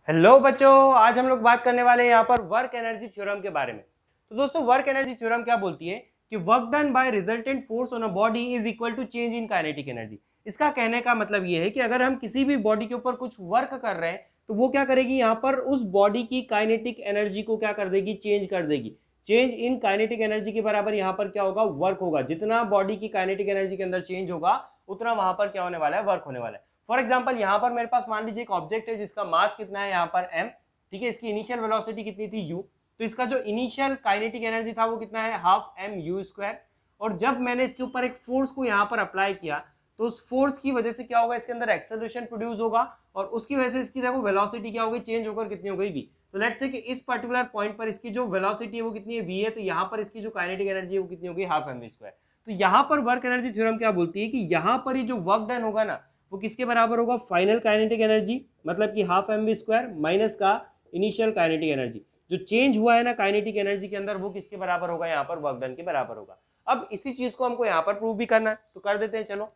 Hello बच्चों, आज हम लोग बात करने वाले हैं यहाँ पर वर्क एनर्जी थ्योरम के बारे में। तो दोस्तों, वर्क एनर्जी थ्योरम क्या बोलती है कि work done by resultant force on a body is equal to change in kinetic energy. इसका कहने का मतलब ये है कि अगर हम किसी भी बॉडी के ऊपर कुछ वर्क कर रहे हैं तो वो क्या करेगी, यहाँ पर उस बॉडी की काइनेटिक एनर्जी को क्या कर देगी, चेंज कर देगी। चेंज इन काइनेटिक एनर्जी के बराबर यहाँ पर क्या होगा, वर्क होगा। जितना बॉडी की काइनेटिक एनर्जी के अंदर चेंज होगा उतना वहां पर क्या होने वाला है, वर्क होने वाला है। फॉर एग्जाम्पल, यहाँ पर मेरे पास मान लीजिए एक ऑब्जेक्ट है जिसका मास कितना है, यहाँ पर m, ठीक है। इसकी इनिशियल वेलोसिटी कितनी थी, u। तो इसका जो इनिशियल काइनेटिक एनर्जी था वो कितना है, हाफ एम यू स्क्वायर। और जब मैंने इसके ऊपर एक फोर्स को यहाँ पर अप्लाई किया तो उस फोर्स की वजह से क्या होगा, इसके अंदर एक्सेलरेशन प्रोड्यूस होगा और उसकी वजह से इसकी देखो वेलोसिटी क्या होगी, चेंज होकर कितनी हो गई, v। तो लेट्स से कि इस पर्टिकुलर पॉइंट पर इसकी जो वेलोसिटी है वो कितनी है, v है। तो यहाँ पर इसकी जो काइनेटिक एनर्जी है वो कितनी होगी, हाफ एम वी स्क्वायर। तो यहाँ पर वर्क एनर्जी थ्योरम क्या बोलती है कि यहाँ पर ये जो वर्क डन होगा ना वो किसके बराबर होगा, फाइनल काइनेटिक एनर्जी मतलब कि half M V square minus का इनिशियल काइनेटिक एनर्जी। जो चेंज हुआ है ना काइनेटिक एनर्जी के अंदर वो किसके बराबर होगा, यहाँ पर वर्क डन के बराबर होगा। अब इसी चीज को हमको यहाँ पर प्रूव भी करना है तो कर देते हैं। चलो,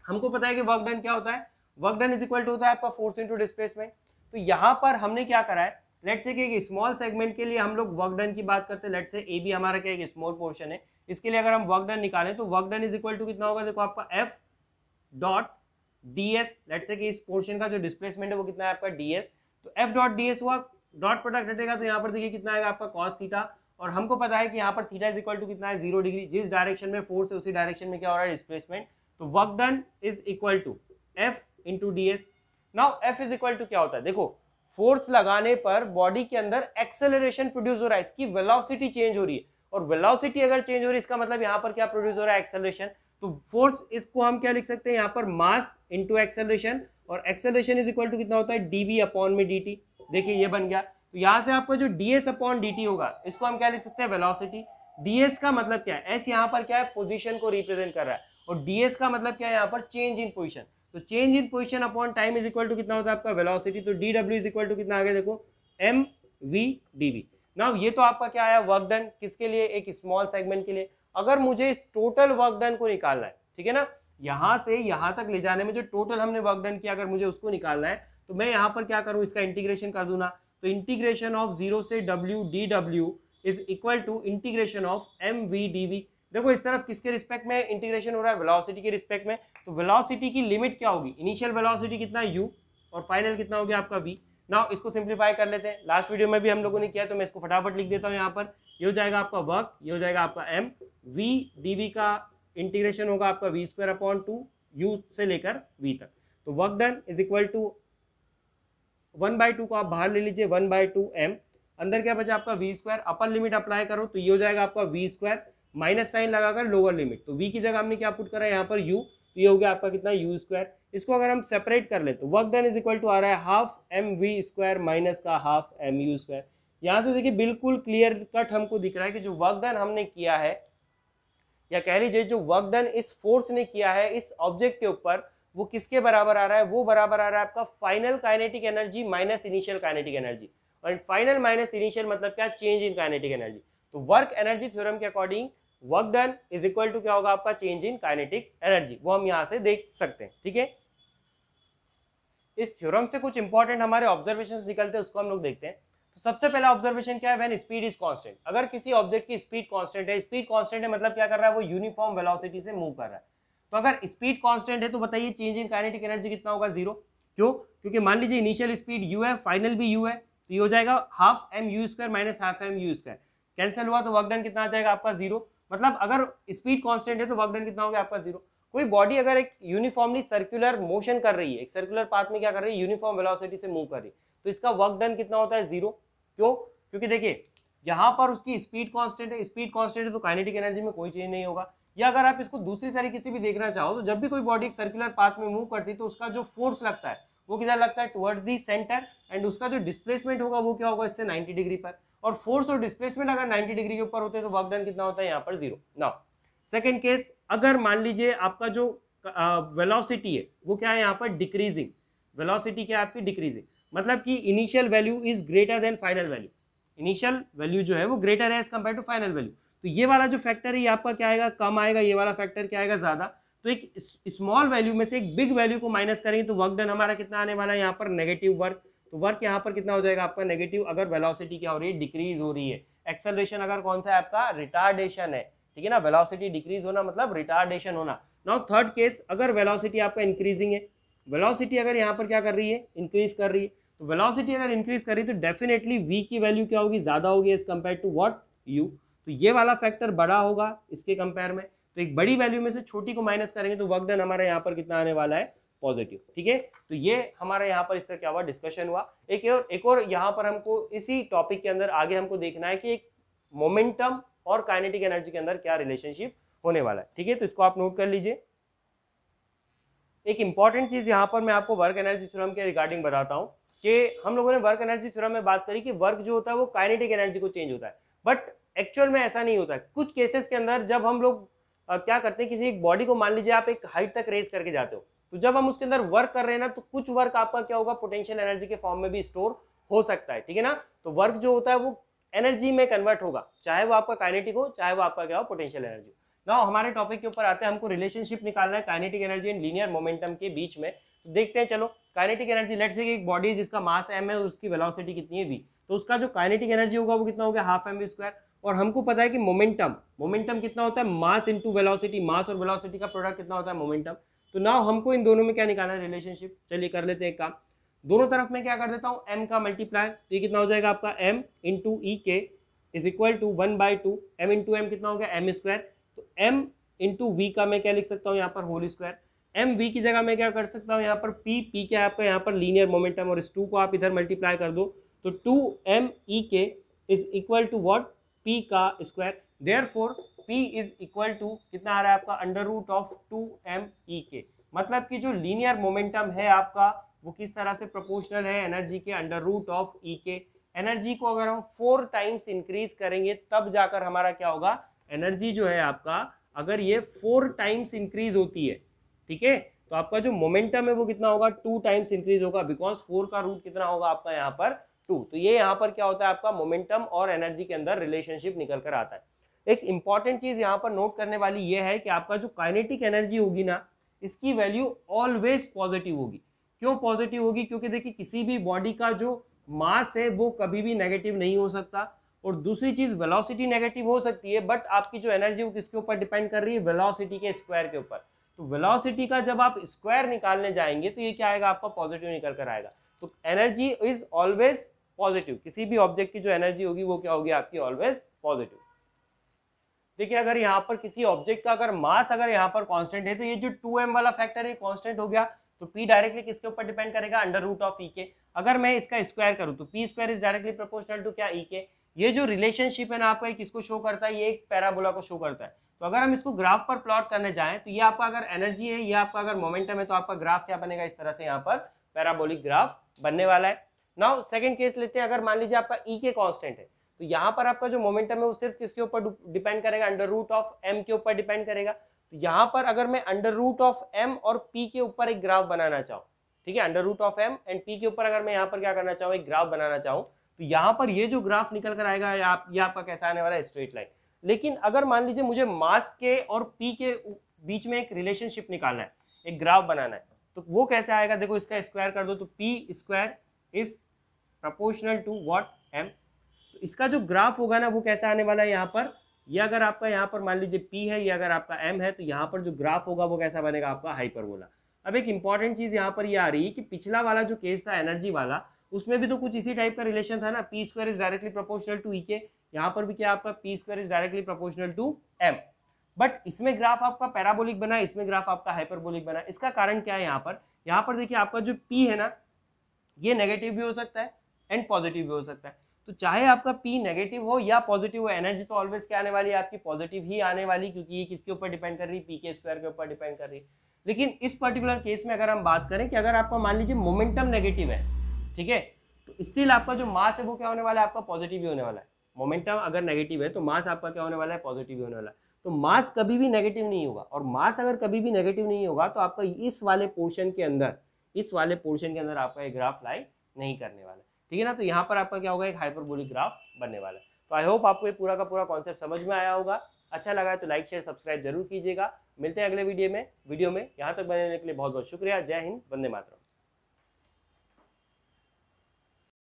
हमको पता है कि वर्क डन क्या होता है, work done is equal to होता है आपका फोर्स इनटू डिस्प्लेसमेंट। तो यहाँ पर हमने क्या करा है, लेट्स से कि एक स्मॉल सेगमेंट के लिए हम लोग वर्क डन की बात करते हैं। लेट्स से ए बी हमारा क्या एक स्मॉल पोर्शन है, इसके लिए अगर हम वर्क डन निकालें तो work done is equal to कितना होगा, देखो आपका F dot ds। Let's say कि इस पोर्शन का जो डिस्प्लेसमेंट है वो कितना है आपका ds। तो f डॉट ds हुआ, डॉट प्रोडक्ट हटेगा तो यहाँ पर देखिए कितना आएगा आपका cos थीटा। और हमको पता है कि यहाँ पर थीटा इज इक्वल टू कितना है, 0 डिग्री। जिस डायरेक्शन में फोर्स है उसी डायरेक्शन में क्या हो रहा है, डिस्प्लेसमेंट। तो work done is equal to f into ds। Now f is equal to क्या होता है, देखो फोर्स लगाने पर बॉडी के अंदर एक्सेलरेशन प्रोड्यूस हो रहा है, इसकी वेलोसिटी चेंज हो रही है। और वेलोसिटी अगर चेंज हो रही है इसका मतलब यहाँ पर क्या प्रोड्यूस हो रहा है, एक्सेलरेशन। तो फोर्स इसको हम क्या लिख सकते हैं, यहाँ पर मास इनटू एक्सेलरेशन। और एक्सेलरेशन इज इक्वल टू कितना होता है, dv अपॉन में dt। देखिए ये बन गया। तो यहाँ से आपका जो ds अपॉन dt होगा इसको हम क्या लिख सकते हैं, वेलोसिटी। ds का मतलब क्या है, s यहाँ पर क्या है, पोजीशन को रिप्रेजेंट कर रहा है। और ds का मतलब क्या है, यहाँ पर चेंज इन पोजीशन। तो change in position upon time is equal to कितना होता है आपका, वेलोसिटी। तो dw इज इक्वल टू कितना आ गया, देखो mv dv। नाउ ये तो आपका क्या आया, वर्क डन किसके लिए, एक स्मॉल सेगमेंट के लिए। अगर मुझे टोटल वर्क डन को निकालना है, ठीक है ना, यहां से यहां तक ले जाने में जो टोटल हमने वर्क डन किया अगर मुझे उसको निकालना है तो मैं यहां पर क्या करूं, इसका इंटीग्रेशन कर दूं ना। तो इंटीग्रेशन ऑफ 0 से w dw is equal to integration of mv dv। देखो इस तरफ किसके रिस्पेक्ट में इंटीग्रेशन हो रहा है, वेलोसिटी के रिस्पेक्ट में। तो वेलोसिटी की लिमिट क्या होगी, इनिशियल वेलोसिटी कितना u और फाइनल कितना हो गया आपका v। नाउ इसको सिंप्लीफाई कर लेते हैं, लास्ट वीडियो में भी हम लोगों ने किया तो मैं इसको फटाफट लिख देता हूं। यहाँ पर ये हो जाएगा आपका वर्क, ये हो जाएगा आपका m, v dv का इंटीग्रेशन होगा आपका v स्क्वायर अपॉन 2 u से लेकर v तक। तो work done is equal to 1/2 को आप बाहर ले लीजिए, 1/2 m। अंदर क्या बचा आपका v square, upper limit apply करो तो ये हो जाएगा आपका v स्क्वायर माइनस साइन लगाकर लोअर लिमिट। तो v की जगह हमने क्या पुट करा है, यहाँ पर u, तो ये हो गया आपका कितना, u स्क्वायर। इसको अगर हम सेपरेट कर ले तो work done is equal to आ रहा है half M V square minus का हाफ एम यू स्क्वायर। यहाँ से देखिए बिल्कुल क्लियर कट हमको दिख रहा है कि जो वर्क डन हमने किया है, या कह लीजिए जो वर्क डन इस फोर्स ने किया है इस ऑब्जेक्ट के ऊपर, वो किसके बराबर आ रहा है, वो बराबर आ रहा है आपका final kinetic energy minus initial kinetic energy. और फाइनल माइनस इनिशियल मतलब क्या, चेंज इन काइनेटिक एनर्जी। तो वर्क एनर्जी थ्योरम के according work done is equal to क्या होगा आपका, चेंज इन काइनेटिक एनर्जी। वो हम यहाँ से देख सकते हैं, ठीक है। इस थ्योरम से कुछ इंपॉर्टेंट हमारे ऑब्जर्वेशंस निकलते हैं, उसको हम लोग देखते हैं। तो सबसे पहला ऑब्जर्वेशन क्या है, व्हेन स्पीड इज कांस्टेंट। अगर किसी ऑब्जेक्ट की स्पीड कांस्टेंट है, स्पीड कांस्टेंट है मतलब क्या कर रहा है, वो यूनिफॉर्म वेलोसिटी से मूव कर रहा है। तो अगर स्पीड कांस्टेंट है तो बताइए चेंज इन काइनेटिक एनर्जी कितना होगा, 0। क्यों, क्योंकि मान लीजिए इनिशियल स्पीड u है, फाइनल भी u है, तो ये हो जाएगा half M U square minus half M U square. Cancel हुआ तो वर्क डन कितना आ जाएगा आपका, 0। मतलब अगर स्पीड कांस्टेंट है तो वर्क डन कितना हो गया आपका, 0। कोई बॉडी अगर एक यूनिफॉर्मली सर्कुलर मोशन कर रही है, एक सर्कुलर पाथ में क्या कर रही है, यूनिफॉर्म वेलोसिटी से मूव कर रही है, तो इसका वर्क डन कितना होता है, 0। क्यों, क्योंकि देखिए यहाँ पर उसकी स्पीड कांस्टेंट है, स्पीड कांस्टेंट है तो काइनेटिक एनर्जी में कोई चेंज नहीं होगा। या अगर आप इसको दूसरी तरीके से भी देखना चाहो तो जब भी कोई बॉडी एक सर्कुलर पाथ में मूव करती है तो उसका जो फोर्स लगता है वो किधर लगता है, टुवर्ड्स दी सेंटर। एंड उसका जो डिस्प्लेसमेंट होगा वो क्या होगा, इससे 90 डिग्री पर। और फोर्स और डिस्प्लेसमेंट अगर 90 डिग्री के ऊपर होते हैं तो वर्क डन कितना होता है, यहाँ पर 0। नाउ सेकेंड केस, अगर मान लीजिए आपका जो वेलोसिटी है वो क्या है, यहाँ पर डिक्रीजिंग। वेलोसिटी क्या है आपकी, डिक्रीजिंग, मतलब कि initial value is greater than final value. Initial value जो है वो ग्रेटर है as compare to final value. तो ये वाला जो फैक्टर है ये आपका क्या आएगा, कम आएगा, ये वाला फैक्टर क्या आएगा, ज्यादा। तो एक स्मॉल वैल्यू में से एक बिग वैल्यू को माइनस करेंगे तो वर्क डन हमारा कितना आने वाला है, यहाँ पर नेगेटिव वर्क। तो वर्क यहाँ पर कितना हो जाएगा आपका नेगेटिव, अगर वेलोसिटी क्या हो रही है, डिक्रीज हो रही है। एक्सेलरेशन अगर कौन सा है आपका, रिटार्डेशन है, ठीक है ना, वेलोसिटी डिक्रीज होना मतलब रिटार्डेशन होना। नाउ थर्ड केस, अगर वेलोसिटी आपका इंक्रीजिंग है, वेलोसिटी अगर यहाँ पर क्या कर रही है, इंक्रीज कर रही है, तो वेलोसिटी अगर इंक्रीज कर रही है तो डेफिनेटली v की वैल्यू क्या होगी, ज्यादा होगी as compare to what, u। तो ये वाला फैक्टर बड़ा होगा इसके कंपेयर में, तो एक बड़ी वैल्यू में से छोटी को माइनस करेंगे तो वर्क डन हमारा यहाँ पर कितना आने वाला है, पॉजिटिव, ठीक है। तो ये हमारा यहाँ पर इसका क्या हुआ, डिस्कशन हुआ। एक और यहाँ पर हमको इसी टॉपिक के अंदर आगे हमको देखना है कि एक मोमेंटम और काइनेटिक एनर्जी के अंदर क्या रिलेशनशिप होने वाला है, ठीक है। तो इसको आप नोट कर लीजिए। एक इंपॉर्टेंट चीज यहाँ पर मैं आपको वर्क एनर्जी थ्योरम के रिगार्डिंग बताता हूँ कि हम लोगों ने वर्क एनर्जी थ्योरम में बात करी कि वर्क जो होता है वो काइनेटिक एनर्जी को चेंज होता है, बट एक्चुअल में ऐसा नहीं होता है। कुछ केसेस के अंदर जब हम लोग क्या करते हैं, किसी एक बॉडी को मान लीजिए आप एक हाइट तक रेस करके जाते हो, तो जब हम उसके अंदर वर्क कर रहे हैं ना, तो कुछ वर्क आपका क्या होगा, पोटेंशियल एनर्जी के फॉर्म में भी स्टोर हो सकता है, ठीक है ना। तो वर्क जो होता है वो एनर्जी में कन्वर्ट होगा, चाहे वो आपका काइनेटिक हो, चाहे वो आपका क्या हो, पोटेंशियल एनर्जी। नाउ हमारे टॉपिक के ऊपर आते हैं, हमको रिलेशनशिप निकालना है kinetic energy and linear momentum के बीच में। तो देखते हैं, चलो काइनेटिक एनर्जी, लेट्स से एक बॉडी है जिसका मास m है और उसकी वेलोसिटी कितनी है v, तो उसका जो काइनेटिक एनर्जी होगा वो कितना होगा, हाफ mv²। और हमको पता है कि मोमेंटम कितना होता है, मास इंटू वेलोसिटी, मास और वेलोसिटी का प्रोडक्ट कितना होता है, मोमेंटम। तो नाउ हमको इन दोनों में क्या निकालना है, रिलेशनशिप। चलिए कर लेते हैं एक काम, दोनों तरफ में क्या कर देता हूँ, m का मल्टीप्लाई, तो ये कितना हो जाएगा आपका m into E K is equal to 1/2 m into M कितना हो गया, m²। तो m इंटू वी का मैं क्या लिख सकता हूँ यहाँ पर, होल स्क्वायर। एम वी की जगह मैं क्या कर सकता हूँ यहाँ पर, p क्या है आपका यहाँ पर लीनियर मोमेंटम, और इस 2 को आप इधर मल्टीप्लाई कर दो तो 2m E K is equal to what, p का square. Therefore p is equal to कितना आ रहा है आपका, under root of 2m E के। मतलब कि जो लीनियर मोमेंटम है आपका वो किस तरह से प्रोपोर्शनल है एनर्जी के अंडर रूट ऑफ ई के। एनर्जी को अगर हम 4 टाइम्स इंक्रीज करेंगे तब जाकर हमारा क्या होगा, एनर्जी जो है आपका, अगर ये 4 टाइम्स इंक्रीज होती है, ठीक है, तो आपका जो मोमेंटम है वो कितना होगा, 2 टाइम्स इंक्रीज होगा, बिकॉज 4 का रूट कितना होगा आपका यहाँ पर 2। तो ये यहाँ पर क्या होता है आपका, मोमेंटम और एनर्जी के अंदर रिलेशनशिप निकल कर आता है। एक इंपॉर्टेंट चीज यहाँ पर नोट करने वाली ये है कि आपका जो काइनेटिक एनर्जी होगी ना, इसकी वैल्यू ऑलवेज पॉजिटिव होगी। क्यों पॉजिटिव होगी, क्योंकि देखिए किसी भी बॉडी का जो मास है वो कभी भी नेगेटिव नहीं हो सकता, और दूसरी चीज वेलोसिटी नेगेटिव हो सकती है, बट आपकी जो एनर्जी वो किसके ऊपर डिपेंड कर रही है, वेलोसिटी के स्क्वायर के ऊपर। तो वेलोसिटी का जब आप स्क्वायर निकालने जाएंगे तो ये क्या आएगा आपका, पॉजिटिव निकल कर आएगा। तो एनर्जी इज ऑलवेज पॉजिटिव, किसी भी ऑब्जेक्ट की जो एनर्जी होगी वो क्या होगी आपकी, ऑलवेज पॉजिटिव। देखिए अगर यहाँ पर किसी ऑब्जेक्ट का अगर मास अगर यहाँ पर कांस्टेंट है, तो ये जो 2m वाला फैक्टर है कांस्टेंट हो गया, तो p डायरेक्टली किसके ऊपर डिपेंड करेगा, अंडर रूट ऑफ ई के। अगर मैं इसका स्क्वायर करूँ तो p square is directly proportional to क्या, ई के। ये जो रिलेशनशिप है ना आपका, किसको शो करता है, ये एक पैराबोला को शो करता है। तो अगर हम इसको ग्राफ पर प्लॉट करने जाएं तो ये आपका अगर एनर्जी है, ये आपका अगर मोमेंटम है, तो आपका ग्राफ क्या बनेगा, इस तरह से यहाँ पर पैराबोलिक ग्राफ बनने वाला है। नाउ सेकंड केस लेते हैं, अगर मान लीजिए आपका ई के कांस्टेंट है, तो यहाँ पर आपका जो मोमेंटम है वो सिर्फ किसके ऊपर डिपेंड करेगा, अंडर रूट ऑफ एम के ऊपर डिपेंड करेगा। तो यहाँ पर अगर मैं अंडर रूट ऑफ एम और पी के ऊपर एक ग्राफ बनाना चाहूँ, ठीक है, under root of M and P के ऊपर अगर मैं यहाँ पर क्या करना चाहूँ, एक ग्राफ बनाना चाहूँ, तो यहाँ पर ये जो ग्राफ निकल कर आएगा ये आपका कैसा आने वाला है, स्ट्रेट लाइन। लेकिन अगर मान लीजिए मुझे मास के और पी के बीच में एक रिलेशनशिप निकालना है, एक ग्राफ बनाना है, तो वो कैसे आएगा, देखो इसका स्क्वायर कर दो तो P square is proportional to what, M. तो इसका जो ग्राफ होगा ना वो कैसा आने वाला है, यहाँ पर ये अगर आपका यहाँ पर मान लीजिए p है, ये अगर आपका m है, तो यहाँ पर जो ग्राफ होगा वो कैसा बनेगा आपका, हाइपरबोला। अब एक इंपॉर्टेंट चीज यहाँ पर ये आ रही है कि पिछला वाला जो केस था एनर्जी वाला, उसमें भी तो कुछ इसी टाइप का रिलेशन था ना, P square is directly proportional to E के। यहाँ पर भी क्या आपका P square is directly proportional to M, but इसमें ग्राफ आपका पैराबोलिक बना, इसमें ग्राफ आपका हाइपरबोलिक बना। इसका कारण क्या है, यहाँ पर देखिए आपका जो p है ना, ये नेगेटिव भी हो सकता है एंड पॉजिटिव भी हो सकता है। तो चाहे आपका p नेगेटिव हो या पॉजिटिव हो, एनर्जी तो ऑलवेज क्या आने वाली है आपकी, पॉजिटिव ही आने वाली, क्योंकि ये किसके ऊपर डिपेंड कर रही है, p के स्क्वायर के ऊपर डिपेंड कर रही है। लेकिन इस पर्टिकुलर केस में अगर हम बात करें कि अगर आपका मान लीजिए मोमेंटम नेगेटिव है, ठीक है, तो स्टिल आपका जो मास है वो क्या होने वाला है, आपका पॉजिटिव ही होने वाला है। मोमेंटम अगर नेगेटिव है तो मास आपका क्या होने वाला है, पॉजिटिव ही होने वाला है। तो मास कभी भी नेगेटिव नहीं होगा, और मास अगर कभी भी नेगेटिव नहीं होगा तो आपका इस वाले पोर्शन के अंदर आपका एक ग्राफ लाई नहीं करने वाला, ठीक है ना। तो यहाँ पर आपका क्या होगा, एक हाइपरबोलिक ग्राफ बनने वाला है। तो आई होप आपको ये पूरा का पूरा कॉन्सेप्ट समझ में आया होगा। अच्छा लगा है तो लाइक शेयर सब्सक्राइब जरूर कीजिएगा। मिलते हैं अगले वीडियो में। यहाँ तक बने रहने के लिए बहुत बहुत शुक्रिया। जय हिंद, वंदे मातरम।